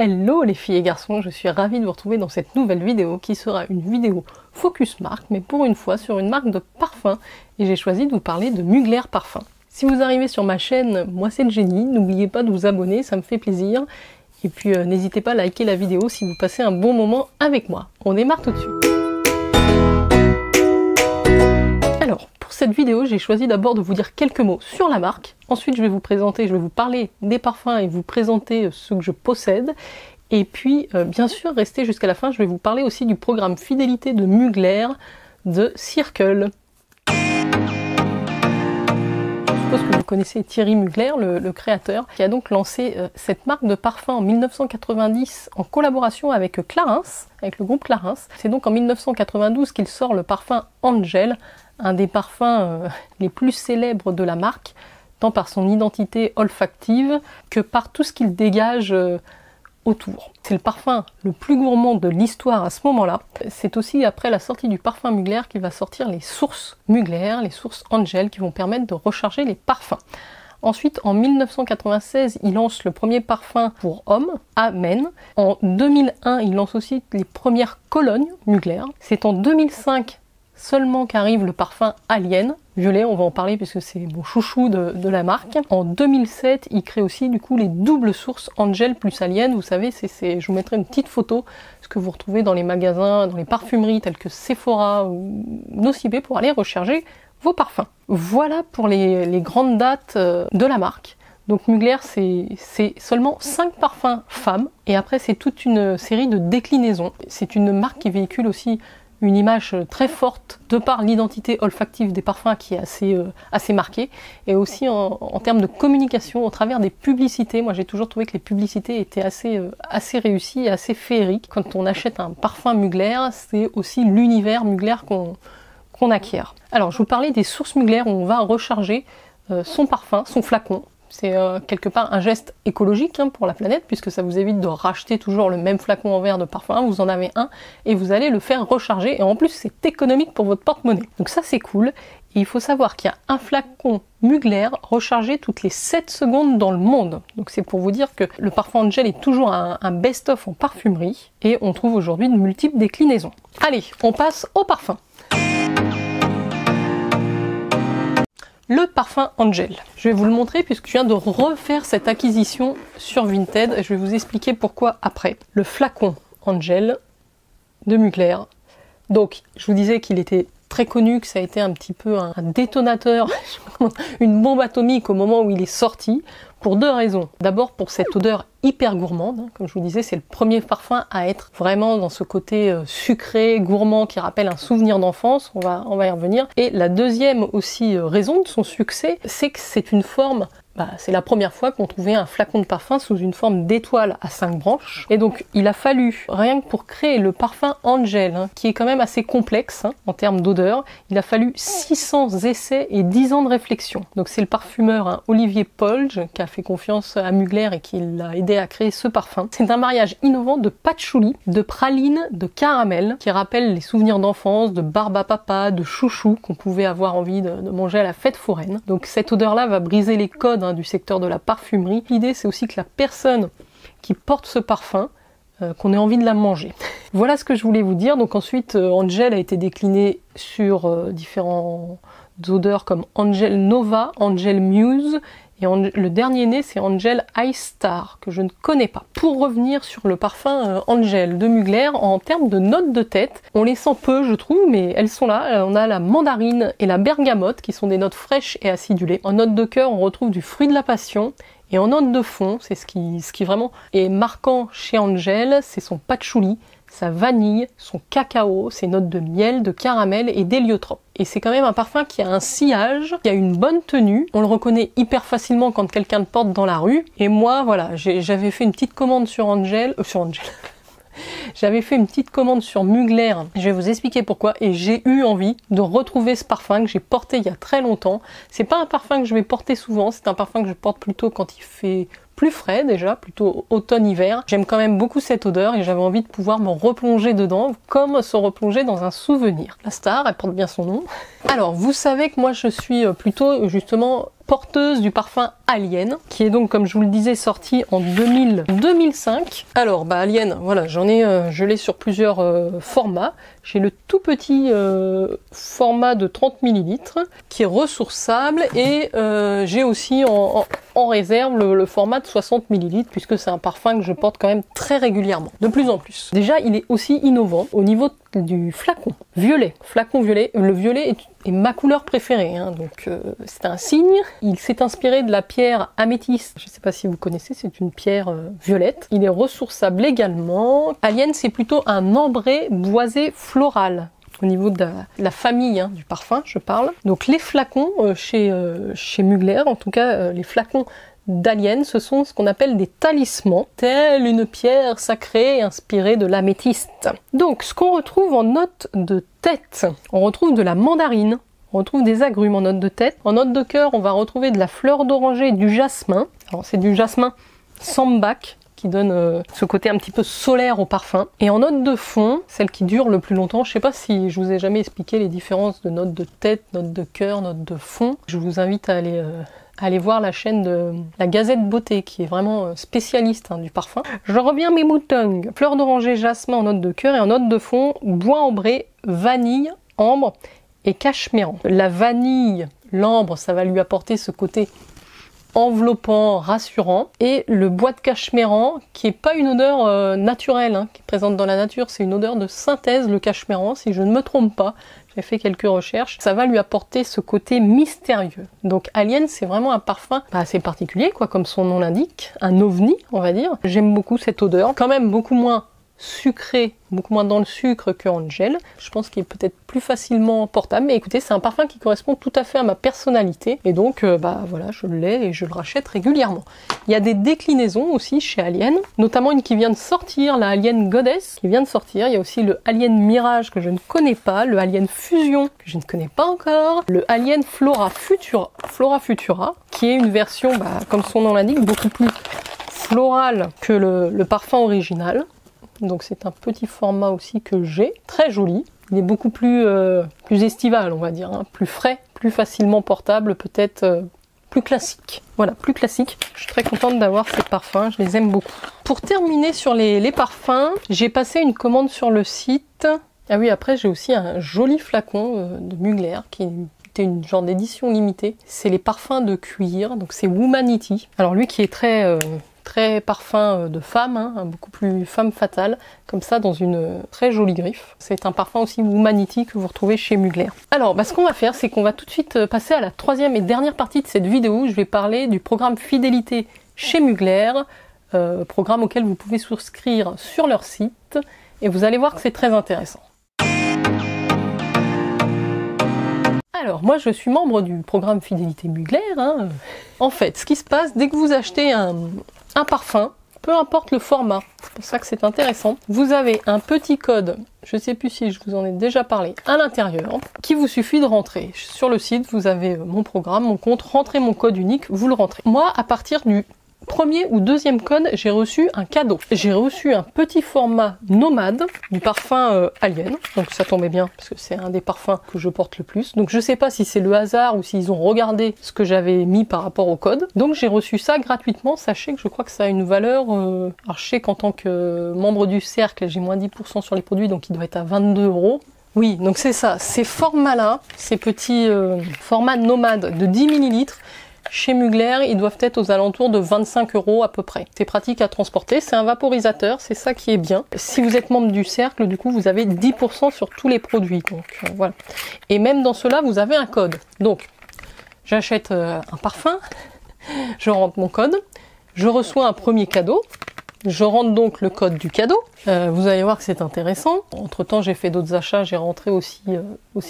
Hello les filles et garçons, je suis ravie de vous retrouver dans cette nouvelle vidéo qui sera une vidéo focus marque, mais pour une fois sur une marque de parfum, et j'ai choisi de vous parler de Mugler Parfum. Si vous arrivez sur ma chaîne, moi c'est le génie, n'oubliez pas de vous abonner, ça me fait plaisir, et puis n'hésitez pas à liker la vidéo si vous passez un bon moment avec moi. On démarre tout de suite. Alors, pour cette vidéo, j'ai choisi d'abord de vous dire quelques mots sur la marque. Ensuite, je vais vous parler des parfums et vous présenter ceux que je possède. Et puis, bien sûr, restez jusqu'à la fin, je vais vous parler aussi du programme fidélité de Mugler de Circle. Je suppose que vous connaissez Thierry Mugler, le créateur, qui a donc lancé cette marque de parfum en 1990 en collaboration avec Clarins, avec le groupe Clarins. C'est donc en 1992 qu'il sort le parfum Angel, un des parfums les plus célèbres de la marque, tant par son identité olfactive que par tout ce qu'il dégage autour. C'est le parfum le plus gourmand de l'histoire à ce moment-là. C'est aussi après la sortie du parfum Mugler qu'il va sortir les sources Mugler, les sources Angel, qui vont permettre de recharger les parfums. Ensuite, en 1996, il lance le premier parfum pour hommes, Amen. En 2001, il lance aussi les premières colognes Mugler. C'est en 2005 seulement qu'arrive le parfum Alien, violet, on va en parler puisque c'est mon chouchou de la marque. En 2007, il crée aussi du coup les doubles sources Angel plus Alien. Vous savez, je vous mettrai une petite photo, ce que vous retrouvez dans les magasins, dans les parfumeries telles que Sephora ou Nocibé pour aller recharger vos parfums. Voilà pour les grandes dates de la marque. Donc Mugler, c'est seulement 5 parfums femmes, et après c'est toute une série de déclinaisons. C'est une marque qui véhicule aussi une image très forte de par l'identité olfactive des parfums qui est assez marquée, et aussi en termes de communication au travers des publicités. Moi j'ai toujours trouvé que les publicités étaient assez réussies et assez féeriques. Quand on achète un parfum Mugler, c'est aussi l'univers Mugler qu'on acquiert. Alors je vous parlais des sources Mugler où on va recharger son parfum, son flacon. C'est quelque part un geste écologique pour la planète, puisque ça vous évite de racheter toujours le même flacon en verre de parfum. Vous en avez un et vous allez le faire recharger, et en plus c'est économique pour votre porte-monnaie. Donc ça c'est cool. Et il faut savoir qu'il y a un flacon Mugler rechargé toutes les 7 secondes dans le monde. Donc c'est pour vous dire que le parfum Angel est toujours un best-of en parfumerie, et on trouve aujourd'hui de multiples déclinaisons. Allez, on passe au parfum. Le parfum Angel. Je vais vous le montrer puisque je viens de refaire cette acquisition sur Vinted, et je vais vous expliquer pourquoi après. Le flacon Angel de Mugler. Donc, je vous disais qu'il était très connu, que ça a été un petit peu un détonateur, une bombe atomique au moment où il est sorti, pour deux raisons. D'abord pour cette odeur hyper gourmande, comme je vous disais, c'est le premier parfum à être vraiment dans ce côté sucré, gourmand, qui rappelle un souvenir d'enfance, on va y revenir. Et la deuxième aussi raison de son succès, c'est que c'est une forme, c'est la première fois qu'on trouvait un flacon de parfum sous une forme d'étoile à 5 branches. Et donc il a fallu, rien que pour créer le parfum Angel, qui est quand même assez complexe en termes d'odeur, il a fallu 600 essais et 10 ans de réflexion. Donc c'est le parfumeur Olivier Polge qui a fait confiance à Mugler et qui l'a aidé à créer ce parfum. C'est un mariage innovant de patchouli, de praline, de caramel, qui rappelle les souvenirs d'enfance, de barbe à papa, de chouchou qu'on pouvait avoir envie de manger à la fête foraine. Donc cette odeur-là va briser les codes du secteur de la parfumerie. L'idée c'est aussi que la personne qui porte ce parfum, qu'on ait envie de la manger. Voilà ce que je voulais vous dire. Donc ensuite Angel a été décliné sur différentes odeurs comme Angel Nova, Angel Muse, et le dernier né c'est Angel Ice Star, que je ne connais pas. Pour revenir sur le parfum Angel de Mugler, en termes de notes de tête, on les sent peu je trouve, mais elles sont là. On a la mandarine et la bergamote qui sont des notes fraîches et acidulées. En note de cœur on retrouve du fruit de la passion, et en note de fond, c'est ce qui vraiment est marquant chez Angel, c'est son patchouli, sa vanille, son cacao, ses notes de miel, de caramel et d'héliotrope. Et c'est quand même un parfum qui a un sillage, qui a une bonne tenue. On le reconnaît hyper facilement quand quelqu'un le porte dans la rue. Et moi, voilà, j'avais fait une petite commande sur Angel. J'avais fait une petite commande sur Mugler, je vais vous expliquer pourquoi, et j'ai eu envie de retrouver ce parfum que j'ai porté il y a très longtemps. C'est pas un parfum que je vais porter souvent, c'est un parfum que je porte plutôt quand il fait plus frais déjà, plutôt automne-hiver. J'aime quand même beaucoup cette odeur et j'avais envie de pouvoir me replonger dedans, comme se replonger dans un souvenir. La star, elle porte bien son nom. Alors, vous savez que moi je suis plutôt justement porteuse du parfum Alien, qui est donc, comme je vous le disais, sorti en 2005. Alors, bah Alien, voilà, je l'ai sur plusieurs formats. J'ai le tout petit format de 30 ml qui est ressourçable et j'ai aussi en réserve le format de 60 ml puisque c'est un parfum que je porte quand même très régulièrement, de plus en plus. Déjà, il est aussi innovant au niveau du flacon. Violet, flacon violet. Le violet est ma couleur préférée, hein, donc c'est un signe. Il s'est inspiré de la pierre améthyste. Je ne sais pas si vous connaissez, c'est une pierre violette. Il est ressourçable également. Alien, c'est plutôt un ambré boisé floral. Au niveau de la famille du parfum, je parle. Donc les flacons chez Mugler, en tout cas les flacons d'Alien, ce sont ce qu'on appelle des talismans, telle une pierre sacrée inspirée de l'améthyste. Donc ce qu'on retrouve en note de tête, on retrouve de la mandarine, on retrouve des agrumes en note de tête. En note de cœur, on va retrouver de la fleur d'oranger et du jasmin. Alors c'est du jasmin sambac, qui donne ce côté un petit peu solaire au parfum. Et en note de fond, celle qui dure le plus longtemps, je sais pas si je vous ai jamais expliqué les différences de note de tête, note de cœur, note de fond. Je vous invite à aller voir la chaîne de la Gazette Beauté, qui est vraiment spécialiste du parfum. Je reviens mes moutons. Fleur d'oranger, jasmin en note de cœur et en note de fond, bois ambré, vanille, ambre et cachemiran. La vanille, l'ambre, ça va lui apporter ce côté enveloppant, rassurant, et le bois de cachemiran qui est pas une odeur naturelle qui est présente dans la nature, c'est une odeur de synthèse, le cachemiran, si je ne me trompe pas. J'ai fait quelques recherches, ça va lui apporter ce côté mystérieux. Donc Alien, c'est vraiment un parfum assez particulier, comme son nom l'indique, un ovni, on va dire. J'aime beaucoup cette odeur, quand même beaucoup moins sucré, beaucoup moins dans le sucre que Angel. Je pense qu'il est peut-être plus facilement portable, mais écoutez, c'est un parfum qui correspond tout à fait à ma personnalité, et donc voilà, je l'ai et je le rachète régulièrement. Il y a des déclinaisons aussi chez Alien, notamment une qui vient de sortir, la Alien Goddess, qui vient de sortir. Il y a aussi le Alien Mirage que je ne connais pas, le Alien Fusion que je ne connais pas encore, le Alien Flora Futura, qui est une version, comme son nom l'indique, beaucoup plus florale que le parfum original. Donc c'est un petit format aussi que j'ai, très joli. Il est beaucoup plus estival, on va dire, plus frais, plus facilement portable, peut-être plus classique. Voilà, plus classique. Je suis très contente d'avoir ces parfums, je les aime beaucoup. Pour terminer sur les parfums, j'ai passé une commande sur le site. Ah oui, après j'ai aussi un joli flacon de Mugler qui était une genre d'édition limitée. C'est les parfums de cuir, donc c'est Womanity. Alors lui qui est très parfum de femme, beaucoup plus femme fatale, comme ça dans une très jolie griffe. C'est un parfum aussi Womanity que vous retrouvez chez Mugler. Alors ce qu'on va faire, c'est qu'on va tout de suite passer à la troisième et dernière partie de cette vidéo où je vais parler du programme fidélité chez Mugler, programme auquel vous pouvez souscrire sur leur site, et vous allez voir que c'est très intéressant. Alors moi je suis membre du programme fidélité Mugler. En fait, ce qui se passe, dès que vous achetez un parfum, peu importe le format, c'est pour ça que c'est intéressant, vous avez un petit code, je ne sais plus si je vous en ai déjà parlé, à l'intérieur, qui vous suffit de rentrer. Sur le site, vous avez mon programme, mon compte, rentrez mon code unique, vous le rentrez. Moi, à partir du premier ou deuxième code, j'ai reçu un cadeau. J'ai reçu un petit format nomade du parfum Alien, donc ça tombait bien parce que c'est un des parfums que je porte le plus. Donc je sais pas si c'est le hasard ou s'ils ont regardé ce que j'avais mis par rapport au code. Donc j'ai reçu ça gratuitement. Sachez que je crois que ça a une valeur, alors je sais qu'en tant que membre du cercle, j'ai moins 10% sur les produits, donc il doit être à 22 €. Oui, donc c'est ça, ces formats-là, ces petits formats nomades de 10 ml, chez Mugler, ils doivent être aux alentours de 25 € à peu près. C'est pratique à transporter, c'est un vaporisateur, c'est ça qui est bien. Si vous êtes membre du cercle, du coup, vous avez 10% sur tous les produits. Donc voilà. Et même dans cela, vous avez un code. Donc, j'achète un parfum, je rentre mon code, je reçois un premier cadeau. Je rentre donc le code du cadeau. Vous allez voir que c'est intéressant. Entre temps, j'ai fait d'autres achats, j'ai rentré aussi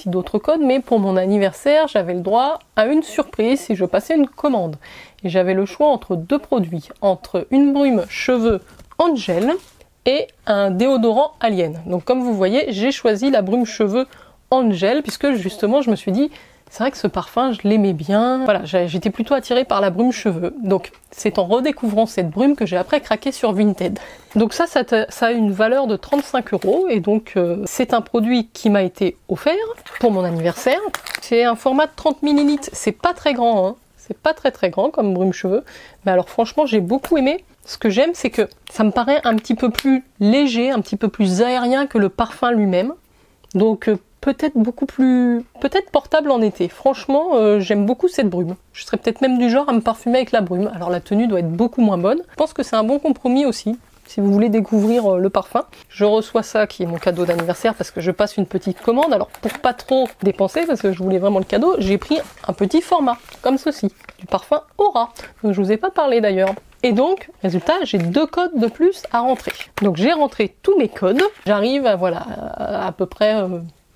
d'autres codes. Mais pour mon anniversaire, j'avais le droit à une surprise si je passais une commande. Et j'avais le choix entre deux produits. Entre une brume cheveux Angel et un déodorant Alien. Donc comme vous voyez, j'ai choisi la brume cheveux Angel puisque justement, je me suis dit... C'est vrai que ce parfum, je l'aimais bien. Voilà, j'étais plutôt attirée par la brume cheveux. Donc, c'est en redécouvrant cette brume que j'ai après craqué sur Vinted. Donc ça a une valeur de 35 €. Et donc, c'est un produit qui m'a été offert pour mon anniversaire. C'est un format de 30 ml. C'est pas très grand, C'est pas très grand comme brume-cheveux, mais alors franchement j'ai beaucoup aimé. Ce que j'aime, c'est que ça me paraît un petit peu plus léger, un petit peu plus aérien que le parfum lui-même. Donc peut-être peut-être portable en été. Franchement, j'aime beaucoup cette brume. Je serais peut-être même du genre à me parfumer avec la brume. Alors la tenue doit être beaucoup moins bonne. Je pense que c'est un bon compromis aussi, si vous voulez découvrir le parfum. Je reçois ça, qui est mon cadeau d'anniversaire, parce que je passe une petite commande. Alors pour pas trop dépenser, parce que je voulais vraiment le cadeau, j'ai pris un petit format, comme ceci, du parfum Aura. Donc je vous ai pas parlé d'ailleurs. Et donc, résultat, j'ai 2 codes de plus à rentrer. Donc j'ai rentré tous mes codes. J'arrive à, voilà, à peu près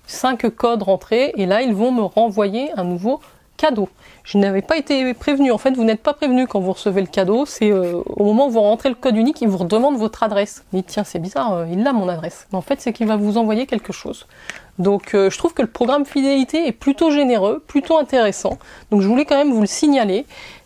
5 codes rentrés. Et là, ils vont me renvoyer un nouveau cadeau. Je n'avais pas été prévenu. En fait, vous n'êtes pas prévenu quand vous recevez le cadeau. C'est au moment où vous rentrez le code unique, il vous redemande votre adresse. Mais tiens, c'est bizarre, il a mon adresse. Mais en fait, c'est qu'il va vous envoyer quelque chose. Donc je trouve que le programme fidélité est plutôt généreux, plutôt intéressant. Donc je voulais quand même vous le signaler.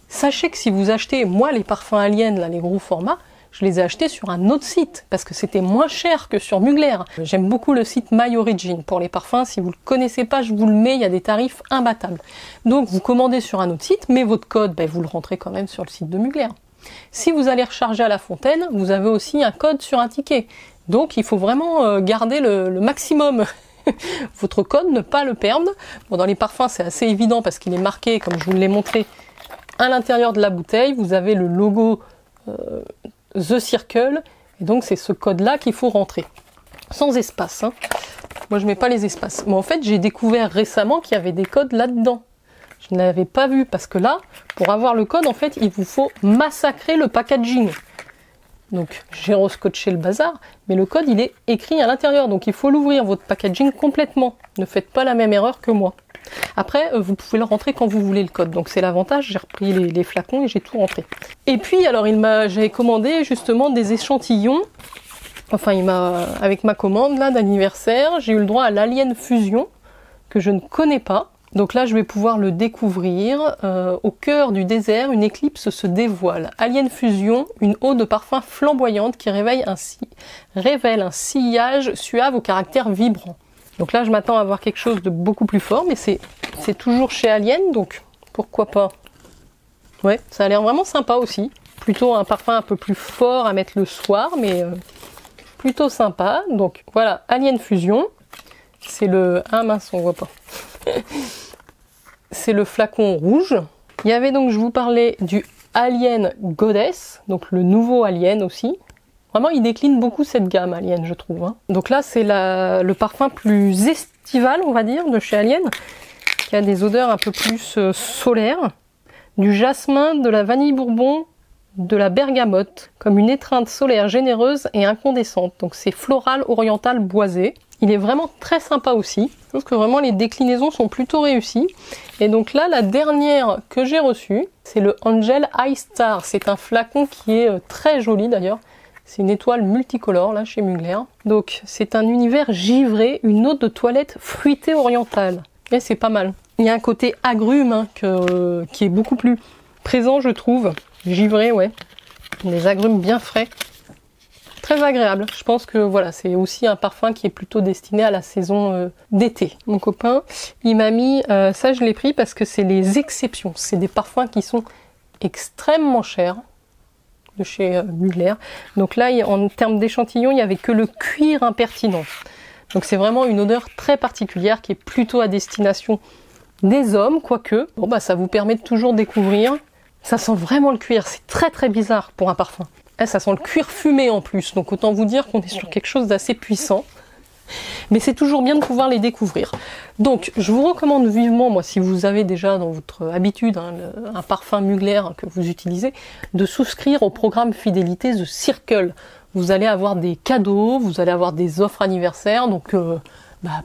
Sachez que si vous achetez, moi les parfums Alien, là, les gros formats, je les ai achetés sur un autre site, parce que c'était moins cher que sur Mugler. J'aime beaucoup le site My Origin pour les parfums. Si vous ne le connaissez pas, je vous le mets, il y a des tarifs imbattables. Donc vous commandez sur un autre site, mais votre code, vous le rentrez quand même sur le site de Mugler. Si vous allez recharger à la fontaine, vous avez aussi un code sur un ticket. Donc il faut vraiment garder le maximum. Votre code, ne pas le perdre. Bon, dans les parfums, c'est assez évident parce qu'il est marqué, comme je vous l'ai montré, à l'intérieur de la bouteille. Vous avez le logo The Circle, et donc c'est ce code-là qu'il faut rentrer. Sans espace. Hein. Moi, je mets pas les espaces. Mais en fait, j'ai découvert récemment qu'il y avait des codes là-dedans. Je ne l'avais pas vu, parce que là, pour avoir le code, en fait, il vous faut massacrer le packaging. Donc j'ai rescotché le bazar, mais le code il est écrit à l'intérieur, donc il faut l'ouvrir votre packaging complètement. Ne faites pas la même erreur que moi. Après vous pouvez le rentrer quand vous voulez le code, donc c'est l'avantage. J'ai repris les flacons et j'ai tout rentré. Et puis alors j'avais commandé justement des échantillons. Enfin avec ma commande là d'anniversaire, j'ai eu le droit à l'Alien Fusion que je ne connais pas. Donc là, je vais pouvoir le découvrir. Au cœur du désert, une éclipse se dévoile. Alien Fusion, une eau de parfum flamboyante qui révèle un sillage suave au caractère vibrant. Donc là, je m'attends à avoir quelque chose de beaucoup plus fort, mais c'est toujours chez Alien, donc pourquoi pas. Ouais, ça a l'air vraiment sympa aussi. Plutôt un parfum un peu plus fort à mettre le soir, mais plutôt sympa. Donc voilà, Alien Fusion. C'est le... Ah mince, on voit pas. C'est le flacon rouge. Il y avait donc, je vous parlais du Alien Goddess, donc le nouveau Alien aussi. Vraiment, il décline beaucoup cette gamme Alien, je trouve. Hein. Donc là, c'est le parfum plus estival, on va dire, de chez Alien, qui a des odeurs un peu plus solaires. Du jasmin, de la vanille bourbon, de la bergamote, comme une étreinte solaire généreuse et incandescente. Donc c'est floral, oriental, boisé. Il est vraiment très sympa aussi. Je trouve que vraiment les déclinaisons sont plutôt réussies. Et donc là, la dernière que j'ai reçue, c'est le Angel Eye Star. C'est un flacon qui est très joli d'ailleurs. C'est une étoile multicolore là chez Mugler. Donc c'est un univers givré, une eau de toilette fruitée orientale. Et c'est pas mal. Il y a un côté agrume hein, qui est beaucoup plus présent je trouve. Givré, ouais. Des agrumes bien frais. Très agréable. Je pense que voilà, c'est aussi un parfum qui est plutôt destiné à la saison d'été. Mon copain, il m'a mis, ça je l'ai pris parce que c'est les exceptions. C'est des parfums qui sont extrêmement chers de chez Mugler. Donc là, en termes d'échantillons, il n'y avait que le cuir impertinent. Donc c'est vraiment une odeur très particulière qui est plutôt à destination des hommes, quoique. Bon bah ça vous permet de toujours découvrir. Ça sent vraiment le cuir, c'est très très bizarre pour un parfum. Ça sent le cuir fumé en plus, donc autant vous dire qu'on est sur quelque chose d'assez puissant. Mais c'est toujours bien de pouvoir les découvrir. Donc je vous recommande vivement, moi si vous avez déjà dans votre habitude un parfum Mugler que vous utilisez, de souscrire au programme fidélité The Circle. Vous allez avoir des cadeaux, vous allez avoir des offres anniversaires, donc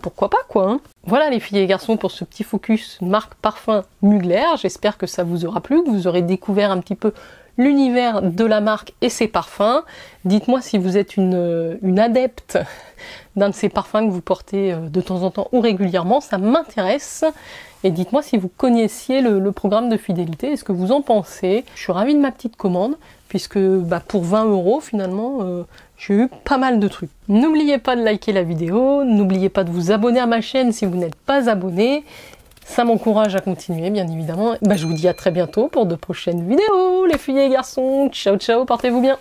pourquoi pas quoi. Hein. Voilà les filles et garçons pour ce petit focus marque parfum Mugler. J'espère que ça vous aura plu, que vous aurez découvert un petit peu l'univers de la marque et ses parfums. Dites-moi si vous êtes une adepte d'un de ces parfums que vous portez de temps en temps ou régulièrement, ça m'intéresse. Et dites-moi si vous connaissiez le programme de fidélité, est-ce que vous en pensez. Je suis ravie de ma petite commande, puisque pour 20 € finalement, j'ai eu pas mal de trucs. N'oubliez pas de liker la vidéo, n'oubliez pas de vous abonner à ma chaîne si vous n'êtes pas abonné. Ça m'encourage à continuer, bien évidemment. Bah, je vous dis à très bientôt pour de prochaines vidéos, les filles et les garçons. Ciao, ciao, portez-vous bien.